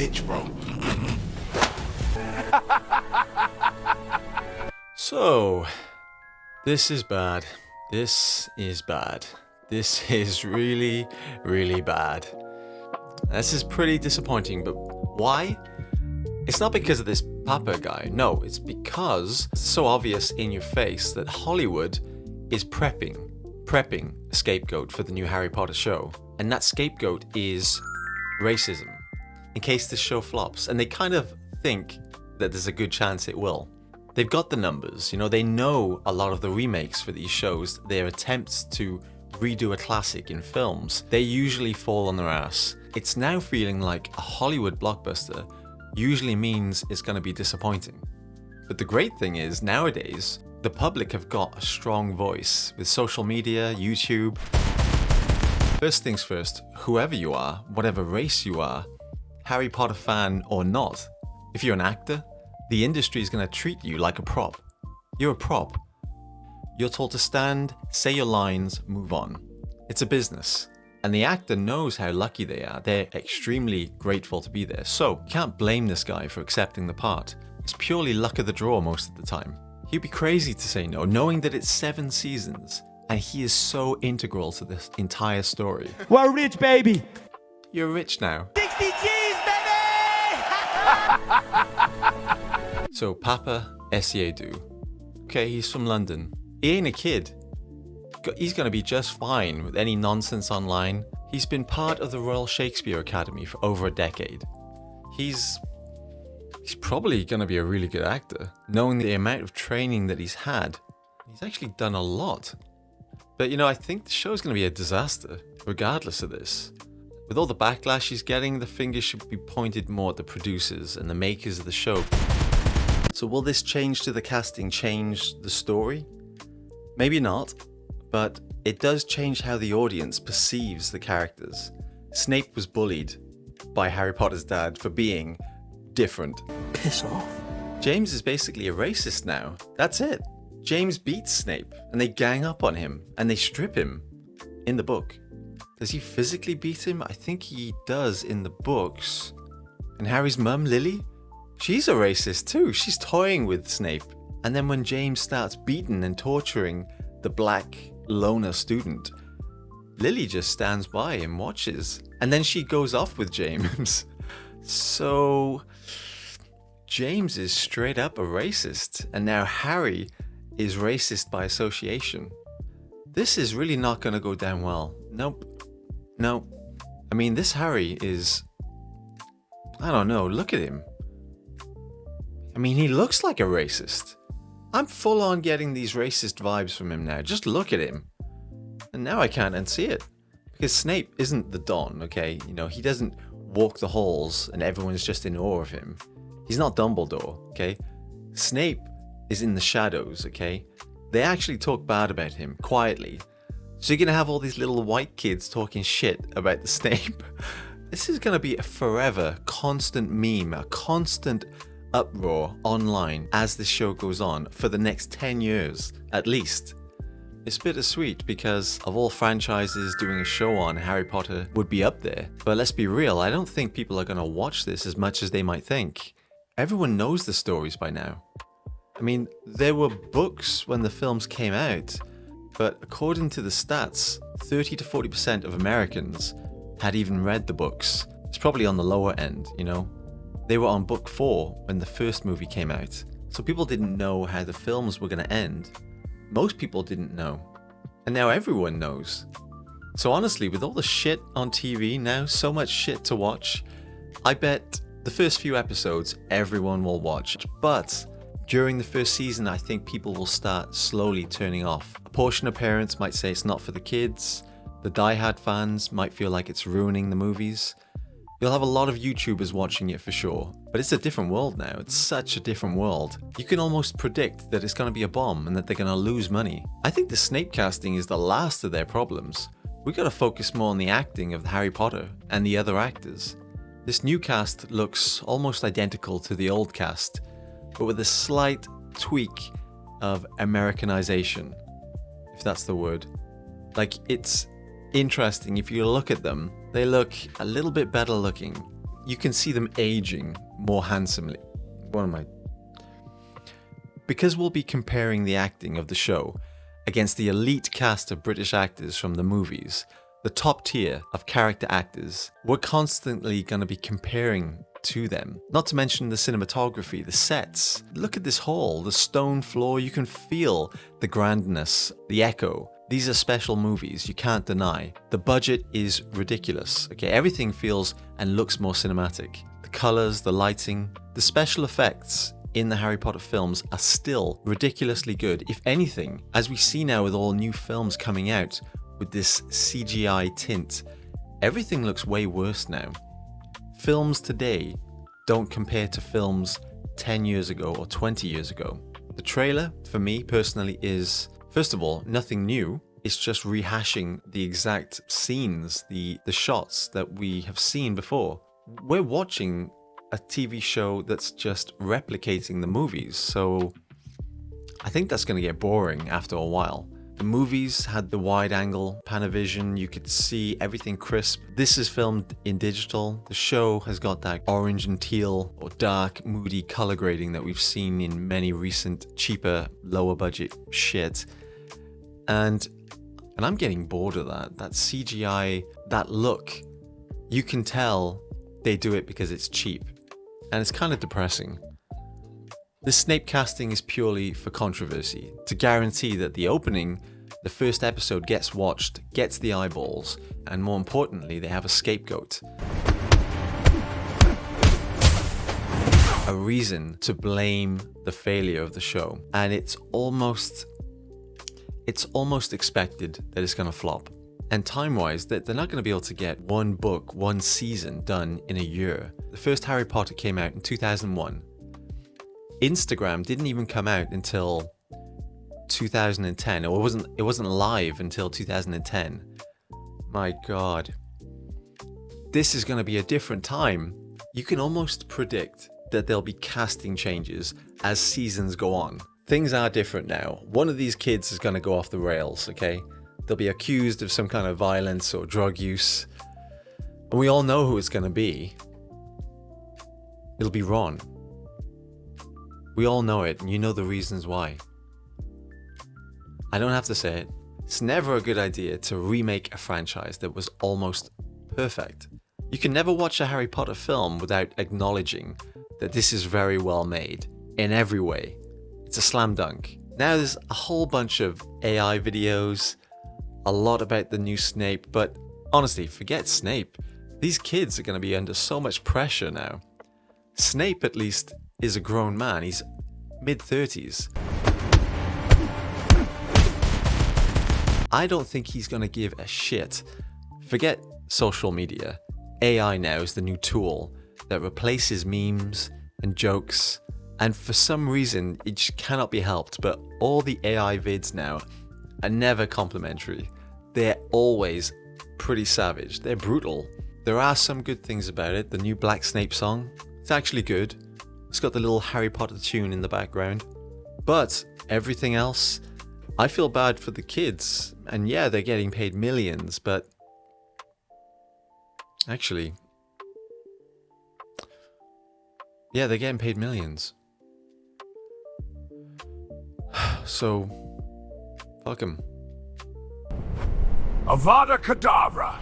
bitch, bro. So, this is bad. This is bad. This is really, really bad. This is pretty disappointing, but why? It's not because of this Papa guy. No, it's because it's so obvious in your face that Hollywood is prepping a scapegoat for the new Harry Potter show. And that scapegoat is racism, in case this show flops. And they kind of think that there's a good chance it will. They've got the numbers, they know a lot of the remakes for these shows, their attempts to redo a classic in films, they usually fall on their ass. It's now feeling like a Hollywood blockbuster usually means it's going to be disappointing. But the great thing is, nowadays, the public have got a strong voice with social media, YouTube. First things first, whoever you are, whatever race you are, Harry Potter fan or not, if you're an actor, the industry is going to treat you like a prop. You're a prop. You're told to stand, say your lines, move on. It's a business. And the actor knows how lucky they are. They're extremely grateful to be there. So, can't blame this guy for accepting the part. It's purely luck of the draw most of the time. He'd be crazy to say no, knowing that it's 7 seasons, and he is so integral to this entire story. We're rich, baby! You're rich now. 60 G's, baby! So, Papa Essiedu. Okay, he's from London. He ain't a kid. He's going to be just fine with any nonsense online. He's been part of the Royal Shakespeare Academy for over a decade. He's probably going to be a really good actor, knowing the amount of training that he's had. He's actually done a lot. But I think the show's going to be a disaster, regardless of this. With all the backlash he's getting, the finger should be pointed more at the producers and the makers of the show. So will this change to the casting change the story? Maybe not. But it does change how the audience perceives the characters. Snape was bullied by Harry Potter's dad for being different. Piss off. James is basically a racist now. That's it. James beats Snape, and they gang up on him, and they strip him in the book. Does he physically beat him? I think he does in the books. And Harry's mum, Lily? She's a racist too. She's toying with Snape. And then when James starts beating and torturing the black loner student, Lily just stands by and watches, and then she goes off with James. So James is straight up a racist, and now Harry is racist by association. This is really not going to go down well. Nope. I mean, this Harry is, I don't know, look at him. I mean, he looks like a racist. I'm full on getting these racist vibes from him now. Just look at him. And now I can't unsee it. Because Snape isn't the Don, okay? He doesn't walk the halls and everyone's just in awe of him. He's not Dumbledore, okay? Snape is in the shadows, okay? They actually talk bad about him, quietly. So you're going to have all these little white kids talking shit about the Snape. This is going to be a forever constant meme, a constant uproar online as this show goes on for the next 10 years at least. It's bittersweet because of all franchises, doing a show on Harry Potter would be up there. But let's be real, I don't think people are going to watch this as much as they might think. Everyone knows the stories by now. I mean, there were books when the films came out, but according to the stats, 30 to 40% of Americans had even read the books. It's probably on the lower end, They were on book 4 when the first movie came out, so people didn't know how the films were going to end. Most people didn't know, and now everyone knows. So honestly, with all the shit on TV now, so much shit to watch, I bet the first few episodes everyone will watch. But during the first season, I think people will start slowly turning off. A portion of parents might say it's not for the kids. The diehard fans might feel like it's ruining the movies. You'll have a lot of YouTubers watching it for sure, but it's a different world now. It's such a different world. You can almost predict that it's going to be a bomb and that they're going to lose money. I think the Snape casting is the last of their problems. We got to focus more on the acting of Harry Potter and the other actors. This new cast looks almost identical to the old cast, but with a slight tweak of Americanization, if that's the word. Like, it's interesting if you look at them. They look a little bit better looking. you can see them aging more handsomely. What am I? Because we'll be comparing the acting of the show against the elite cast of British actors from the movies, the top tier of character actors, we're constantly going to be comparing to them. Not to mention the cinematography, the sets. Look at this hall, the stone floor, you can feel the grandness, the echo. These are special movies, you can't deny. The budget is ridiculous. Okay, everything feels and looks more cinematic. The colors, the lighting, the special effects in the Harry Potter films are still ridiculously good. If anything, as we see now with all new films coming out with this CGI tint, everything looks way worse now. Films today don't compare to films 10 years ago or 20 years ago. The trailer, for me personally, is, first of all, nothing new. It's just rehashing the exact scenes, the shots that we have seen before. We're watching a TV show that's just replicating the movies, so I think that's going to get boring after a while. The movies had the wide angle Panavision, you could see everything crisp. This is filmed in digital. The show has got that orange and teal or dark, moody color grading that we've seen in many recent, cheaper, lower budget shit. And I'm getting bored of that. That CGI, that look, you can tell they do it because it's cheap. And it's kind of depressing. The Snape casting is purely for controversy, to guarantee that the opening, the first episode gets watched, gets the eyeballs, and more importantly, they have a scapegoat. A reason to blame the failure of the show. And it's almost expected that it's going to flop. And time-wise, they're not going to be able to get one book, one season done in a year. The first Harry Potter came out in 2001. Instagram didn't even come out until 2010. Or it wasn't live until 2010. My God. This is going to be a different time. You can almost predict that there'll be casting changes as seasons go on. Things are different now. One of these kids is going to go off the rails, okay? They'll be accused of some kind of violence or drug use. And we all know who it's going to be. It'll be Ron. We all know it, and you know the reasons why. I don't have to say it. It's never a good idea to remake a franchise that was almost perfect. You can never watch a Harry Potter film without acknowledging that this is very well made in every way. It's a slam dunk. Now there's a whole bunch of AI videos, a lot about the new Snape, but honestly, forget Snape. These kids are going to be under so much pressure now. Snape, at least, is a grown man. He's mid-30s. I don't think he's going to give a shit. Forget social media. AI now is the new tool that replaces memes and jokes. And for some reason, it just cannot be helped, but all the AI vids now are never complimentary. They're always pretty savage. They're brutal. There are some good things about it. The new Black Snape song, it's actually good. It's got the little Harry Potter tune in the background. But everything else, I feel bad for the kids. And yeah, they're getting paid millions, but actually, yeah, they're getting paid millions. So, fuck him. Avada Kedavra!